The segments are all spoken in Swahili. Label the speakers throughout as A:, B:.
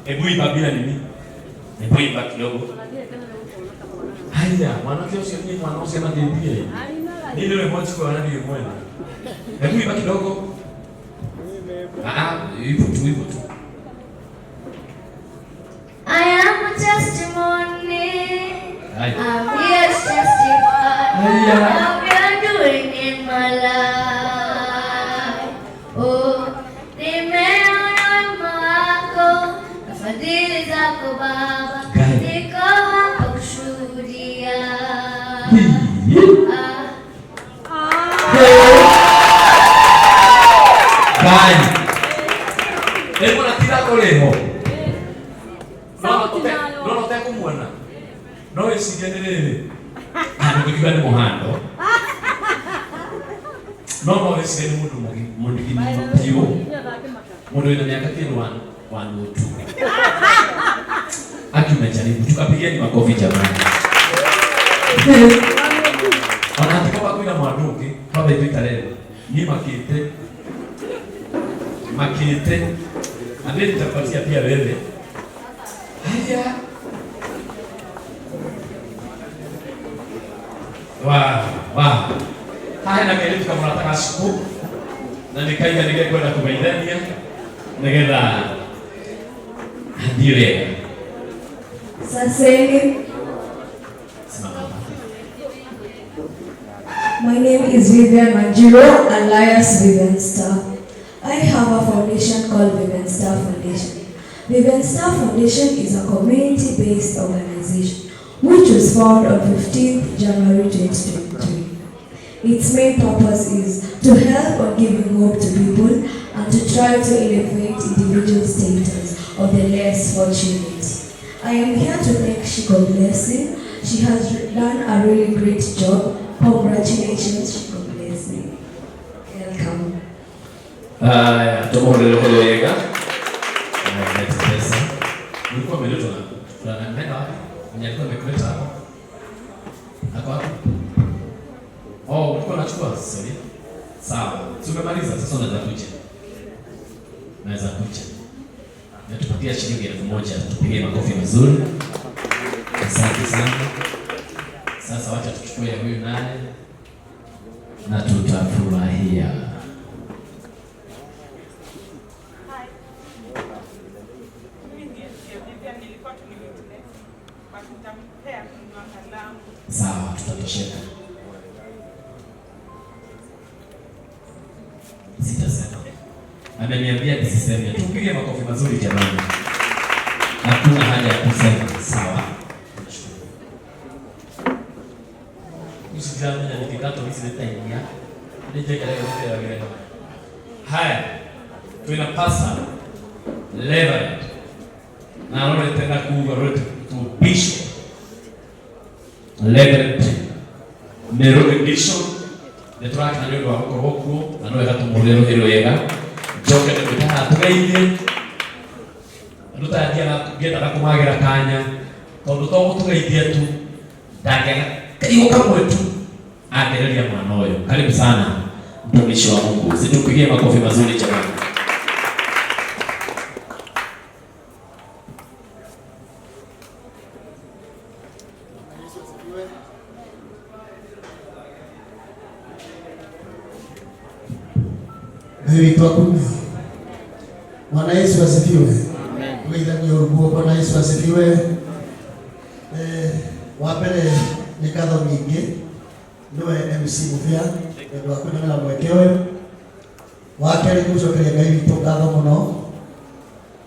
A: Ebu iba bila nini? Ebu iba kidogo. Haya, mwanamke usiye mwanamke sema ndiye. Ndio ile moja kwa nani mwana. Ebu iba kidogo. Ipo tu.
B: I am a testimony. I'm here to testify of what you're doing in my life. Oh, nimeona wako na fadhili zako Baba, niko hapa kushuhudia.
A: Gani? Hebu nataka koleo. No te kumwana. No esigenelele. Ndio ni muhando. No esigene mundu kimutio. Mundu ina miaka 1 tu. Akimejaribu tukapigeni makofi jamani. Anataka kuina mwanduki, baba yetu leo. Ni makite. Ameni tapatia pia wewe. Haya. Wow. Haya na kile tukamrataka siku. Na nikaida kwenda kubaidania. Nigeza ndiye.
C: Saseni. My name is Vivian Manjiro, alias Vivian Star. I have a foundation called Vivian Star Foundation. Vivian Star Foundation is a community-based organization which was founded on 15th January 2023. Its main purpose is to help on giving hope to people and to try to elevate individual status of the less fortunate. I am here to thank Shiko Blessing. She has done a really great job. Congratulations, Shiko Blessing. Welcome.
A: Tomohelelega. Pesa. Ulikuwa umeletwa na nenda wapi? Nilikuwa nimekuleta hapa. Hako wapi? Ulikuwa unachukua sorry. Sawa. Tumemaliza sasa unaweza kuja. Na tupatia shilingi 1000 tupige makofi mazuri. Asante sana. Sasa wacha tuchukue huyu naye na tutafurahia. Sawa, tutatosheka. Sitasema. Ameniambia nisiseme. Tupige makofi mazuri jamani. Hakuna haja ya kusema. Sawa. Usijana nikikato nisitaingia. Nije kale kwa vile. Haya. Tunapasa level. Na roho tena kuuga kubisho. Level. Merodishon. Network na ndio wako huko na ndio gatumulero hilo yega. Joke ndio tugaithie. Nduta dia geta na kumagira kanya. Tondu to tugaithie tu. Ndagega. Kaigo kamwe tu. Aendelea mwana huyo. Karibu sana mtumishi wa Mungu. Situpigie makofi mazuri jamani.
D: Bwana Yesu asifiwe. Amen. Bwana Yesu asifiwe. Wapele nikatho nyingi niwe MC Muvia ndio kuna na mwekewe wake alikucokeria Ngai witũ ngatho mũno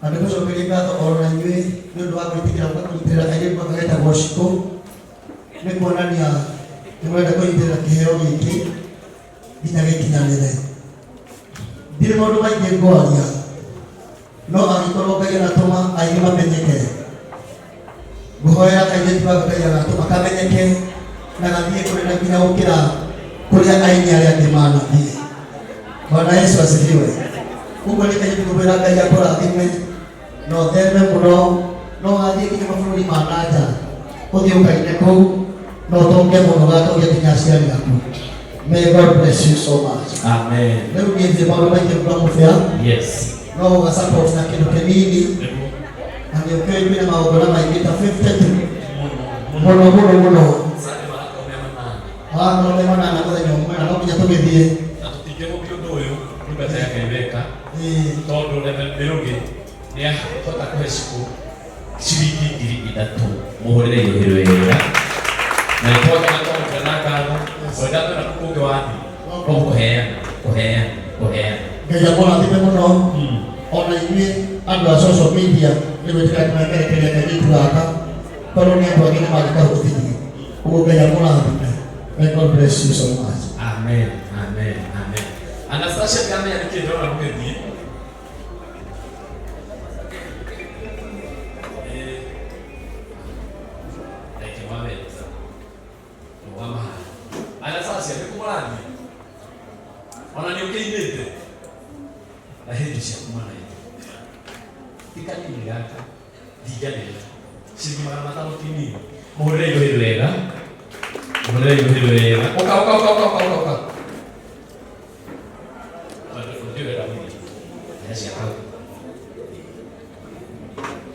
D: na nĩgũcokeria ngatho ona inyuĩ nĩ ũndũ wa gwĩtĩkĩra kũnyitĩrĩra kairĩtu gaka getagwo Shiko nĩ kuonania nĩ mwenda kũnyitĩrĩra kĩheo gĩkĩ nginya gĩkinyanĩre. Ndirĩ maũndũ maingĩ ngwaria no angĩkorwo Ngai anatũma aingĩ mamenyeke ngũhoera kairĩtu gaka Ngai agatũma kamenyeke na gathiĩ kũrĩa nginya gũkĩra kũrĩa aini arĩa angĩ manathiĩ. Bwana Yesu asifiwe. Mungu alikayekumbera Ngai akũrathime na ũtheme mũno no athiĩ nginya mabũrũri ma nanja ũthiĩ ũkaine kũu no ũtonge mũno gatogia nginya aciari aku. May God bless you so much.
A: Amen.
D: Rĩu niĩ ndirĩ maũndũ maingĩ mũramũbĩa.
A: Yes.
D: No ũga-support na kĩndũ kĩnini na nĩ ũkĩũĩ kwĩna maũndũ maingĩ ta 50 mũno no manana mũthenya ũmwe na no nginya tũgĩthiĩ
A: na tũtingĩmũkia ũndũ ũyũ ndungata yake weka tondũ Nairobi nĩ ahota kũhe Shiko ciringi 3,000 mũhũrĩre ihũrĩro wega na nĩtwaka na twaruta na ngatho wenda twĩna kũngĩ wathi no kũheana.
D: Ngai akũrathime mũno ona inyuĩ andũ a social media nĩ gwĩtĩkĩra kũmemerekeria kairĩtu gaka korwo nĩ andũ angĩ nĩ mangĩkahũthĩrie ũguo Ngai akũrathime. May God bless you so much.
A: Amen. Anastasia kama yalikienda na mgeni. Anastasia nikumwani. Wananiukeidete. Na hedi cia kumana hiyo. Tikani ngaka. Digane. Sisi mara matano tini. Muhurire hilo wega. Oka.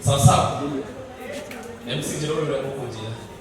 A: Sawa. MC Jerome ndio anakuja.